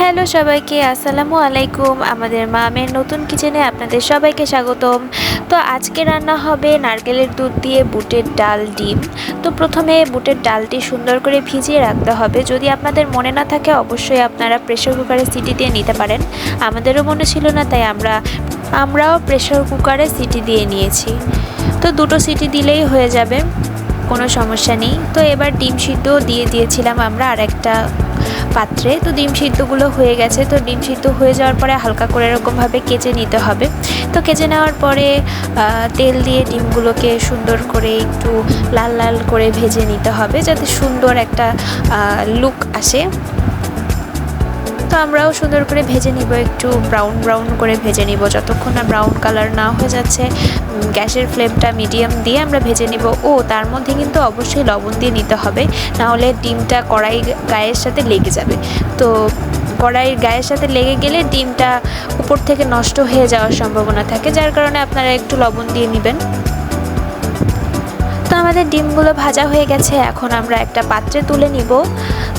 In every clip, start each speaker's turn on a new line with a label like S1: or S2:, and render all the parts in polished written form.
S1: Hello সবাইকে, আসসালামু আলাইকুম। আমাদের মামের নতুন কিচেনে আপনাদের সবাইকে স্বাগতম। তো আজকে রান্না হবে নারকেলের দুধ দিয়ে বুটের ডাল ডিম। তো প্রথমে বুটের ডালটি সুন্দর করে ভিজিয়ে রাখতে হবে। যদি আপনাদের মনে না থাকে অবশ্যই আপনারা প্রেসার কুকারে সিটি দিয়ে নিতে পারেন। আমাদেরও মনে ছিল না, তাই আমরাও প্রেসার কুকারে সিটি দিয়ে নিয়েছি। তো দুটো সিটি দিলেই হয়ে যাবে, কোনো সমস্যা নেই। তো এবার ডিম সিদ্ধ দিয়ে দিয়েছিলাম আমরা আরেকটা পাত্রে। তো ডিম সিদ্ধগুলো হয়ে গেছে। তো ডিম সিদ্ধ হয়ে যাওয়ার পরে হালকা করে এরকমভাবে কেচে নিতে হবে। তো কেচে নেওয়ার পরে তেল দিয়ে ডিমগুলোকে সুন্দর করে একটু লাল লাল করে ভেজে নিতে হবে, যাতে সুন্দর একটা লুক আসে। তো আমরাও সুন্দর করে ভেজে নিব, একটু ব্রাউন ব্রাউন করে ভেজে নিব। যতক্ষণ না ব্রাউন কালার না হয়ে যাচ্ছে গ্যাসের ফ্লেমটা মিডিয়াম দিয়ে আমরা ভেজে নিব। তার মধ্যে কিন্তু অবশ্যই লবণ দিয়ে নিতে হবে, নাহলে ডিমটা কড়াই গায়ের সাথে লেগে যাবে। তো কড়াইয়ের গায়ের সাথে লেগে গেলে ডিমটা উপর থেকে নষ্ট হয়ে যাওয়ার সম্ভাবনা থাকে, যার কারণে আপনারা একটু লবণ দিয়ে নেবেন। তো আমাদের ডিমগুলো ভাজা হয়ে গেছে, এখন আমরা একটা পাত্রে তুলে নিব।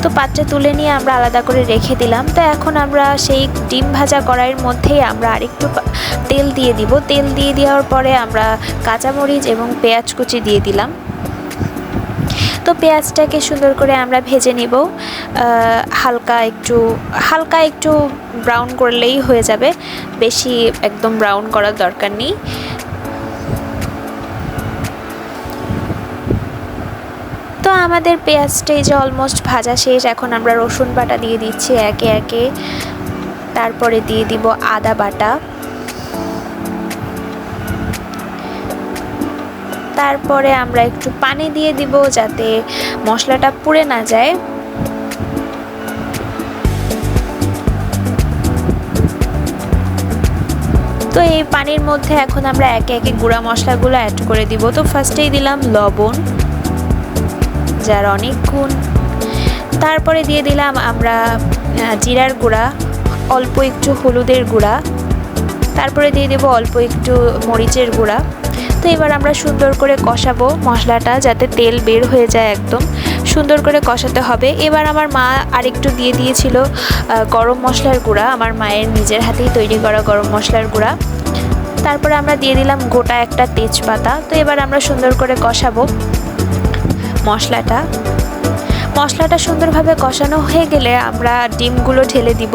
S1: তো পাত্রে তুলে নিয়ে আমরা আলাদা করে রেখে দিলাম। তো এখন আমরা সেই ডিম ভাজা কড়াইয়ের মধ্যেই আমরা আরেকটু তেল দিয়ে দিব। তেল দিয়ে দেওয়ার পরে আমরা কাঁচামরিচ এবং পেঁয়াজ কুচি দিয়ে দিলাম। তো পেঁয়াজটাকে সুন্দর করে আমরা ভেজে নিব, হালকা একটু ব্রাউন করলেই হয়ে যাবে, বেশি একদম ব্রাউন করার দরকার নেই। তো আমাদের পেঁয়াজটা এই যে অলমোস্ট ভাজা শেষ। এখন আমরা রসুন বাটা দিয়ে দিচ্ছি একে একে, তারপরে দিয়ে দিব আদা বাটা, তারপরে আমরা একটু পানি দিয়ে দিব যাতে মশলাটা পুড়ে না যায়। তো এই পানির মধ্যে এখন আমরা একে একে গুঁড়া মশলাগুলো অ্যাড করে দিব। তো ফার্স্টেই দিলাম লবণ, যার অনেক গুণ। তারপরে দিয়ে দিলাম আমরা জিরার গুঁড়া, অল্প একটু হলুদের গুঁড়া, তারপরে দিয়ে দেব অল্প একটু মরিচের গুঁড়া। তো এবার আমরা সুন্দর করে কষাবো মশলাটা, যাতে তেল বের হয়ে যায়, একদম সুন্দর করে কষাতে হবে। এবার আমার মা আরেকটু দিয়ে দিয়েছিল গরম মশলার গুঁড়া, আমার মায়ের নিজের হাতেই তৈরি করা গরম মশলার গুঁড়া। তারপরে আমরা দিয়ে দিলাম গোটা একটা তেজপাতা। তো এবার আমরা সুন্দর করে কষাবো মশলাটা সুন্দরভাবে কষানো হয়ে গেলে আমরা ডিমগুলো ঢেলে দিব।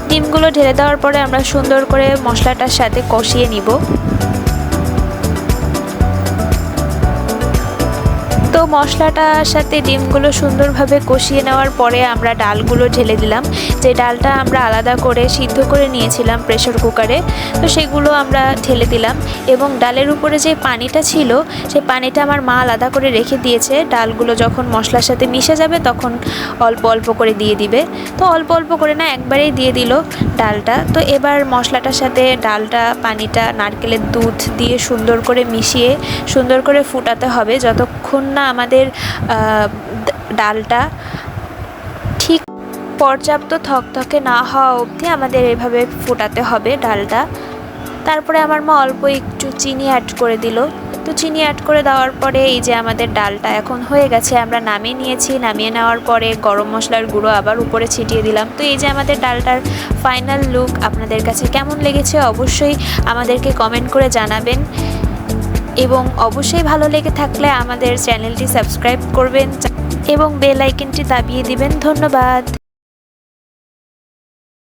S1: ডিমগুলো ঢেলে দেওয়ার পরে আমরা সুন্দর করে মশলাটার সাথে কষিয়ে নিব। তো মশলাটার সাথে ডিমগুলো সুন্দরভাবে কষিয়ে নেওয়ার পরে আমরা ডালগুলো ঢেলে দিলাম। যে ডালটা আমরা আলাদা করে সিদ্ধ করে নিয়েছিলাম প্রেসার কুকারে, তো সেগুলো আমরা ঢেলে দিলাম। এবং ডালের উপরে যে পানিটা ছিল সেই পানিটা আমার মা আলাদা করে রেখে দিয়েছে। ডালগুলো যখন মশলার সাথে মিশে যাবে তখন অল্প অল্প করে দিয়ে দিবে। তো অল্প অল্প করে না, একবারেই দিয়ে দিল ডালটা। তো এবার মশলাটার সাথে ডালটা, পানিটা, নারকেলের দুধ দিয়ে সুন্দর করে মিশিয়ে সুন্দর করে ফুটাতে হবে, যতক্ষণ না আমাদের ডালটা ঠিক পর্যাপ্ত থকথকে না হওয়া অবধি আমাদের এভাবে ফোটাতে হবে ডালটা। তারপরে আমার মা অল্প একটু চিনি অ্যাড করে দিল। তো চিনি অ্যাড করে দেওয়ার পরে এই যে আমাদের ডালটা এখন হয়ে গেছে, আমরা নামিয়ে নিয়েছি। নামিয়ে নেওয়ার পরে গরম মশলার গুঁড়ো আবার উপরে ছিটিয়ে দিলাম। তো এই যে আমাদের ডালটার ফাইনাল লুক আপনাদের কাছে কেমন লেগেছে অবশ্যই আমাদেরকে কমেন্ট করে জানাবেন, এবং অবশ্যই ভালো লেগে থাকলে আমাদের চ্যানেলটি সাবস্ক্রাইব করবেন এবং বেল আইকনটি দাবিয়ে দিবেন। ধন্যবাদ।